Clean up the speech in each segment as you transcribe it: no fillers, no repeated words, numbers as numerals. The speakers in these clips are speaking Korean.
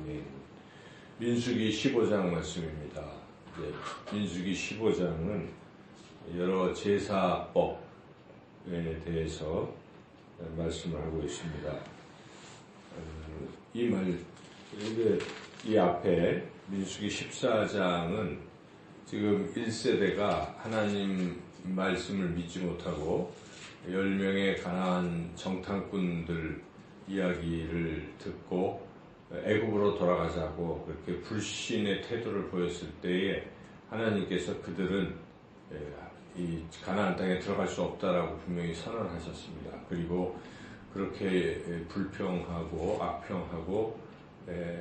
말씀인 민수기 15장 말씀입니다. 민수기 15장은 여러 제사법에 대해서 말씀을 하고 있습니다. 이 앞에 민수기 14장은 지금 1세대가 하나님 말씀을 믿지 못하고 10명의 가나안 정탐꾼들 이야기를 듣고 애굽으로 돌아가자고 그렇게 불신의 태도를 보였을 때에 하나님께서 그들은 이 가나안 땅에 들어갈 수 없다라고 분명히 선언하셨습니다. 그리고 그렇게 불평하고 악평하고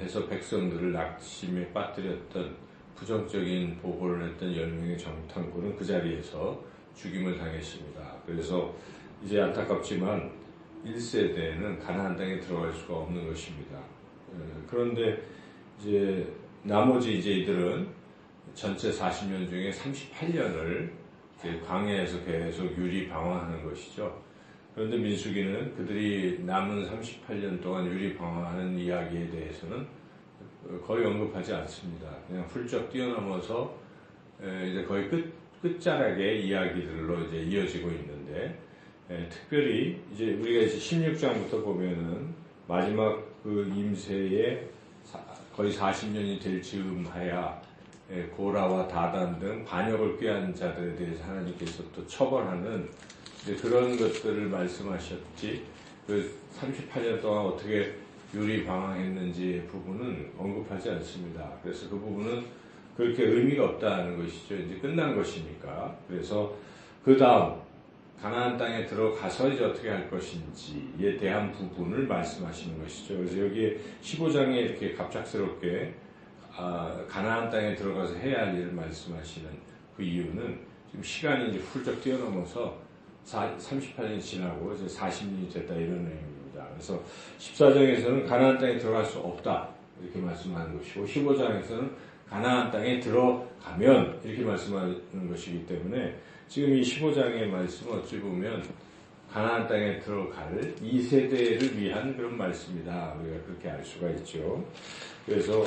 해서 백성들을 낙심에 빠뜨렸던 부정적인 보고를 했던 10명의 정탐꾼은 그 자리에서 죽임을 당했습니다. 그래서 이제 안타깝지만 1세대는 가나안 땅에 들어갈 수가 없는 것입니다. 그런데 이제 나머지 이들은 전체 40년 중에 38년을 광야에서 계속 유리 방황하는 것이죠. 그런데 민수기는 그들이 남은 38년 동안 유리 방황하는 이야기에 대해서는 거의 언급하지 않습니다. 그냥 훌쩍 뛰어넘어서 이제 거의 끝자락의 이야기들로 이제 이어지고 있는데, 특별히 이제 우리가 이제 16장부터 보면은 마지막 그 임세에 거의 40년이 될 즈음하야 고라와 다단 등 반역을 꾀한 자들에 대해서 하나님께서 또 처벌하는 그런 것들을 말씀하셨지, 그 38년 동안 어떻게 유리 방황했는지 부분은 언급하지 않습니다. 그래서 그 부분은 그렇게 의미가 없다는 것이죠. 이제 끝난 것이니까. 그래서 그 다음 가나안 땅에 들어가서 이제 어떻게 할 것인지에 대한 부분을 말씀하시는 것이죠. 그래서 여기에 15장에 이렇게 갑작스럽게 가나안 땅에 들어가서 해야 할 일을 말씀하시는 그 이유는 지금 시간이 이제 훌쩍 뛰어넘어서 38년이 지나고 이제 40년이 됐다 이런 의미입니다. 그래서 14장에서는 가나안 땅에 들어갈 수 없다 이렇게 말씀하는 것이고 15장에서는 가나안 땅에 들어가면 이렇게 말씀하는 것이기 때문에 지금 이 15장의 말씀은 어찌 보면 가나안 땅에 들어갈 2세대를 위한 그런 말씀이다. 우리가 그렇게 알 수가 있죠. 그래서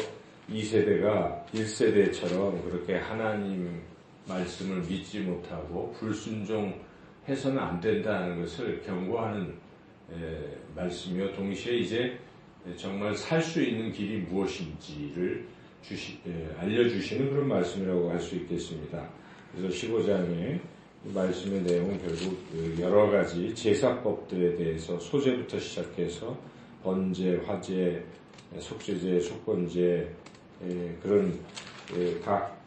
2세대가 1세대처럼 그렇게 하나님 말씀을 믿지 못하고 불순종해서는 안 된다는 것을 경고하는 말씀이요. 동시에 이제 정말 살 수 있는 길이 무엇인지를 알려주시는 그런 말씀이라고 할 수 있겠습니다. 그래서 15장의 말씀의 내용은 결국 여러 가지 제사법들에 대해서 소제부터 시작해서 번제, 화제, 속죄제, 속건제, 그런 각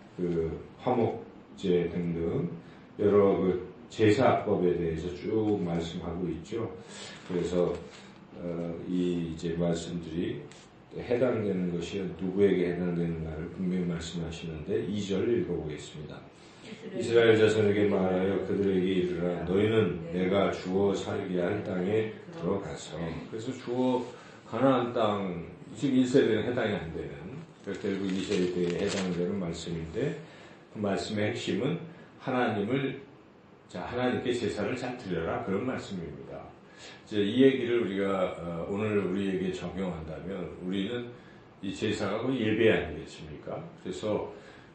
화목제 등등 여러 그 제사법에 대해서 쭉 말씀하고 있죠. 그래서 이 이제 말씀들이 해당되는 것이 누구에게 해당되는가를 분명히 말씀하시는데 2절 읽어보겠습니다. 이스라엘 자손에게 말하여 그들에게 이르라 너희는 내가 주어 살게 할 땅에 들어가서, 그래서 주어 가나안 땅 지금 1세대는 해당이 안 되는, 결국 2세대에 해당되는 말씀인데 그 말씀의 핵심은 하나님께 제사를 잘 드려라 그런 말씀입니다. 이제 이 얘기를 우리가 오늘 우리에게 적용한다면 우리는 이 제사가 거의 예배 아니겠습니까? 그래서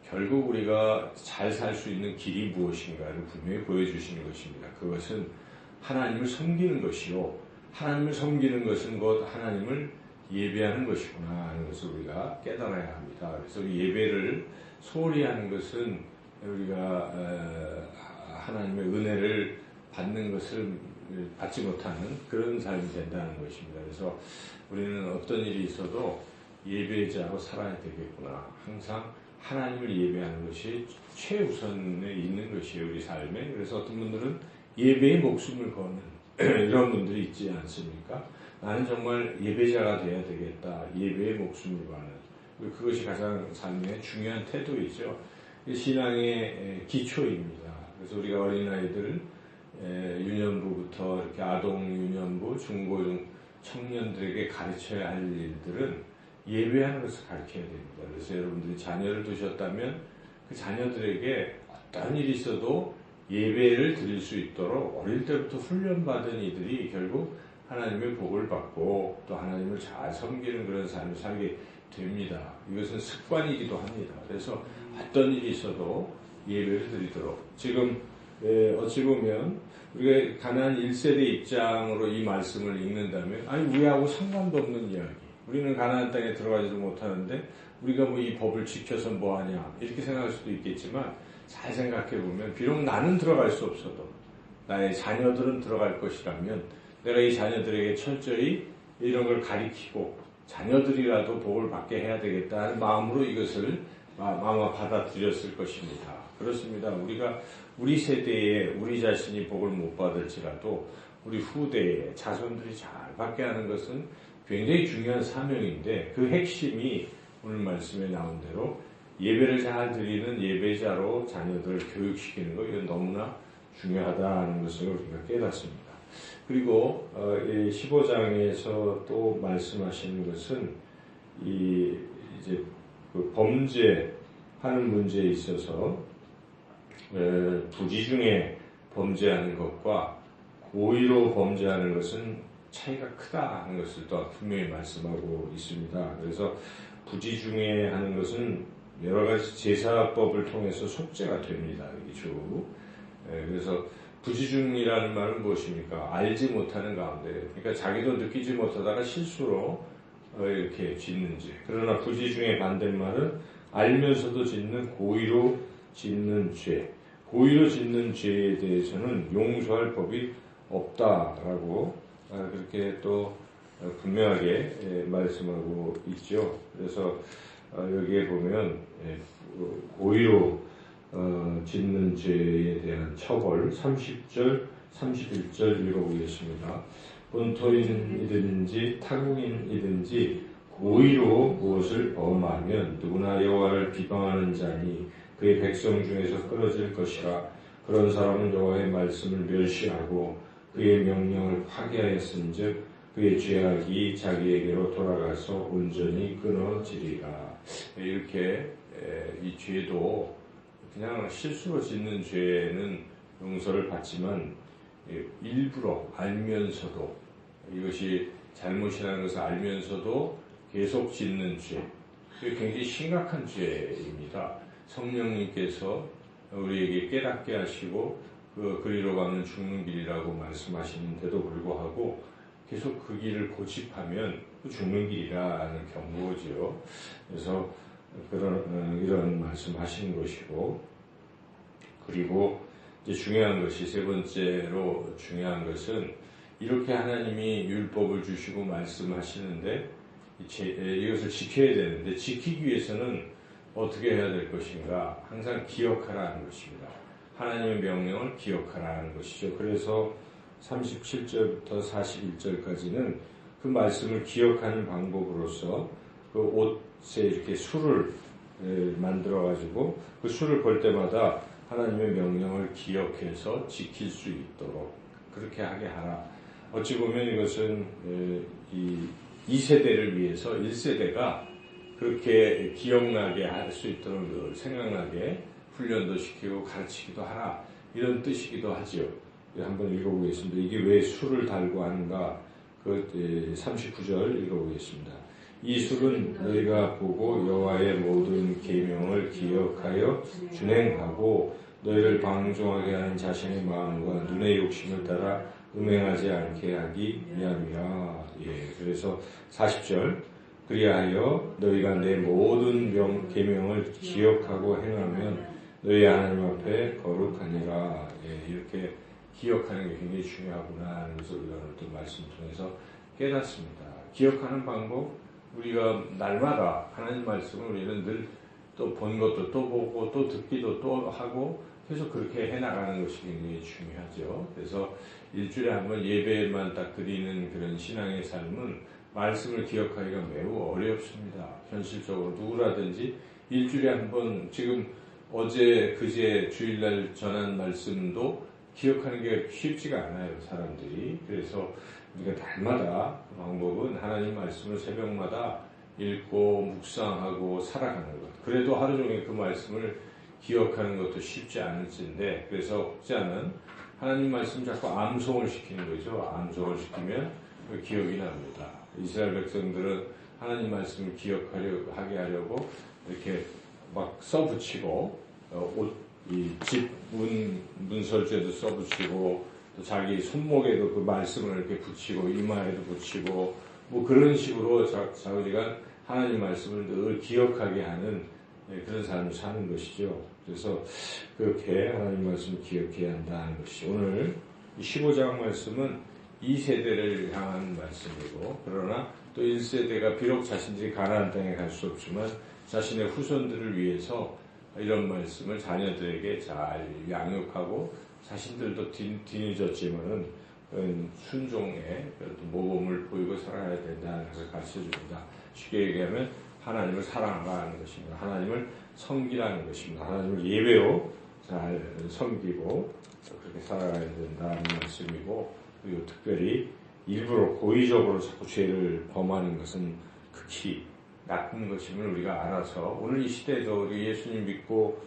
결국 우리가 잘 살 수 있는 길이 무엇인가를 분명히 보여주시는 것입니다. 그것은 하나님을 섬기는 것이요, 하나님을 섬기는 것은 곧 하나님을 예배하는 것이구나 하는 것을 우리가 깨달아야 합니다. 그래서 예배를 소홀히 하는 것은 우리가 하나님의 은혜를 받는 것을 받지 못하는 그런 삶이 된다는 것입니다. 그래서 우리는 어떤 일이 있어도 예배자로 살아야 되겠구나. 항상 하나님을 예배하는 것이 최우선에 있는 것이에요, 우리 삶에. 그래서 어떤 분들은 예배에 목숨을 거는 이런 분들이 있지 않습니까? 나는 정말 예배자가 돼야 되겠다. 예배에 목숨을 거는. 그것이 가장 삶의 중요한 태도이죠. 신앙의 기초입니다. 그래서 우리가 어린아이들 유년부부터 이렇게 아동 유년부, 중고등 청년들에게 가르쳐야 할 일들은 예배하는 것을 가르쳐야 됩니다. 그래서 여러분들이 자녀를 두셨다면 그 자녀들에게 어떤 일이 있어도 예배를 드릴 수 있도록 어릴 때부터 훈련받은 이들이 결국 하나님의 복을 받고 또 하나님을 잘 섬기는 그런 삶을 살게 됩니다. 이것은 습관이기도 합니다. 그래서 어떤 일이 있어도 예배를 드리도록 지금 어찌 보면 우리가 가나안 1세대 입장으로 이 말씀을 읽는다면 아니 우리하고 상관도 없는 이야기. 우리는 가나안 땅에 들어가지도 못하는데 우리가 뭐 이 법을 지켜서 뭐하냐 이렇게 생각할 수도 있겠지만 잘 생각해 보면 비록 나는 들어갈 수 없어도 나의 자녀들은 들어갈 것이라면 내가 이 자녀들에게 철저히 이런 걸 가리키고 자녀들이라도 복을 받게 해야 되겠다는 마음으로 이것을 아마 받아들였을 것입니다. 그렇습니다. 우리가 우리 세대에 우리 자신이 복을 못 받을지라도 우리 후대에 자손들이 잘 받게 하는 것은 굉장히 중요한 사명인데 그 핵심이 오늘 말씀에 나온 대로 예배를 잘 드리는 예배자로 자녀들을 교육시키는 것 이건 너무나 중요하다는 것을 우리가 깨닫습니다. 그리고 15장에서 또 말씀하시는 것은 이제 그 범죄하는 문제에 있어서 부지 중에 범죄하는 것과 고의로 범죄하는 것은 차이가 크다 하는 것을 또 분명히 말씀하고 있습니다. 그래서 부지 중에 하는 것은 여러 가지 제사법을 통해서 속죄가 됩니다. 그래서 부지중이라는 말은 무엇입니까? 알지 못하는 가운데, 그러니까 자기도 느끼지 못하다가 실수로 이렇게 짓는 죄. 그러나 부지중의 반대말은 알면서도 짓는 고의로 짓는 죄. 고의로 짓는 죄에 대해서는 용서할 법이 없다라고 그렇게 또 분명하게 말씀하고 있죠. 그래서 여기에 보면 고의로 짓는 죄에 대한 처벌 30절, 31절 읽어보겠습니다. 본토인이든지 타국인이든지 고의로 무엇을 범하면 누구나 여호와를 비방하는 자니 그의 백성 중에서 끊어질 것이라. 그런 사람은 여호와의 말씀을 멸시하고 그의 명령을 파괴하였은즉 그의 죄악이 자기에게로 돌아가서 온전히 끊어지리라. 이렇게 이 죄도 그냥 실수로 짓는 죄는 용서를 받지만 일부러 알면서도 이것이 잘못이라는 것을 알면서도 계속 짓는 죄, 그게 굉장히 심각한 죄입니다. 성령님께서 우리에게 깨닫게 하시고 그리로 가는 죽는 길이라고 말씀하시는데도 불구하고 계속 그 길을 고집하면 죽는 길이라는 경고죠. 그래서 이런 말씀하시는 것이고, 그리고 이제 중요한 것이 세 번째로 중요한 것은 이렇게 하나님이 율법을 주시고 말씀하시는데 이것을 지켜야 되는데 지키기 위해서는 어떻게 해야 될 것인가? 항상 기억하라는 것입니다. 하나님의 명령을 기억하라는 것이죠. 그래서 37절부터 41절까지는 그 말씀을 기억하는 방법으로서 그 옷에 이렇게 술을 만들어가지고 그 술을 볼 때마다 하나님의 명령을 기억해서 지킬 수 있도록 그렇게 하게 하라. 어찌 보면 이것은 이 2세대를 위해서 1세대가 그렇게 기억나게 할 수 있도록 생각나게 훈련도 시키고 가르치기도 하라. 이런 뜻이기도 하지요. 한번 읽어보겠습니다. 이게 왜 술을 달고 하는가? 그 39절 읽어보겠습니다. 이 술은 너희가 보고 여호와의 모든 계명을 기억하여 준행하고 너희를 방종하게 하는 자신의 마음과 눈의 욕심을 따라 음행하지 않게 하기 위함이라. 그래서 40절 그리하여 너희가 내 모든 계명을 기억하고 행하면 너희 하나님 앞에 거룩하니라. 이렇게 기억하는 게 굉장히 중요하구나 하는 것을 우리가 오늘 또 말씀 통해서 깨닫습니다. 기억하는 방법, 우리가 날마다 하나님 말씀을 우리는 늘 또 본 것도 또 보고 또 듣기도 또 하고 계속 그렇게 해나가는 것이 굉장히 중요하죠. 그래서 일주일에 한번 예배만 딱 드리는 그런 신앙의 삶은 말씀을 기억하기가 매우 어렵습니다. 현실적으로 누구라든지 일주일에 한번 지금 어제 그제 주일날 전한 말씀도 기억하는 게 쉽지가 않아요, 사람들이. 그래서 우리가 날마다 그 방법은 하나님 말씀을 새벽마다 읽고 묵상하고 살아가는 것. 그래도 하루 종일 그 말씀을 기억하는 것도 쉽지 않을진데, 그래서 혹자는 하나님 말씀 자꾸 암송을 시키는 거죠. 암송을 시키면 기억이 납니다. 이스라엘 백성들은 하나님 말씀을 기억하게 하려고 이렇게 막 써붙이고 집 문설주에도 써붙이고 또 자기 손목에도 그 말씀을 이렇게 붙이고 이마에도 붙이고 뭐 그런 식으로 자기가 하나님 말씀을 늘 기억하게 하는 그런 삶을 사는 것이죠. 그래서 그렇게 하나님 말씀을 기억해야 한다는 것이 오늘 15장 말씀은 2세대를 향한 말씀이고 그러나 또 1세대가 비록 자신들이 가나안 땅에 갈 수 없지만 자신의 후손들을 위해서 이런 말씀을 자녀들에게 잘 양육하고 자신들도 뒤늦었지만은 순종의 모범을 보이고 살아야 된다는 것을 가르쳐줍니다. 쉽게 얘기하면 하나님을 사랑하는 것입니다. 하나님을 섬기라는 것입니다. 하나님을 예배로 잘 섬기고 그렇게 살아가야 된다는 말씀이고 그리고 특별히 일부러 고의적으로 자꾸 죄를 범하는 것은 극히 나쁜 것임을 우리가 알아서 오늘 이 시대에도 우리 예수님 믿고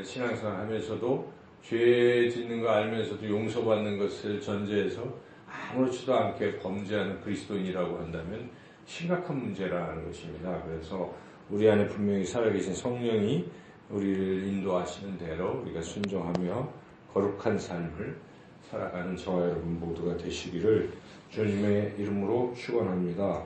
신앙생활 하면서도 죄 짓는 거 알면서도 용서받는 것을 전제해서 아무렇지도 않게 범죄하는 그리스도인이라고 한다면 심각한 문제라는 것입니다. 그래서 우리 안에 분명히 살아계신 성령이 우리를 인도하시는 대로 우리가 순종하며 거룩한 삶을 살아가는 저와 여러분 모두가 되시기를 주님의 이름으로 축원합니다.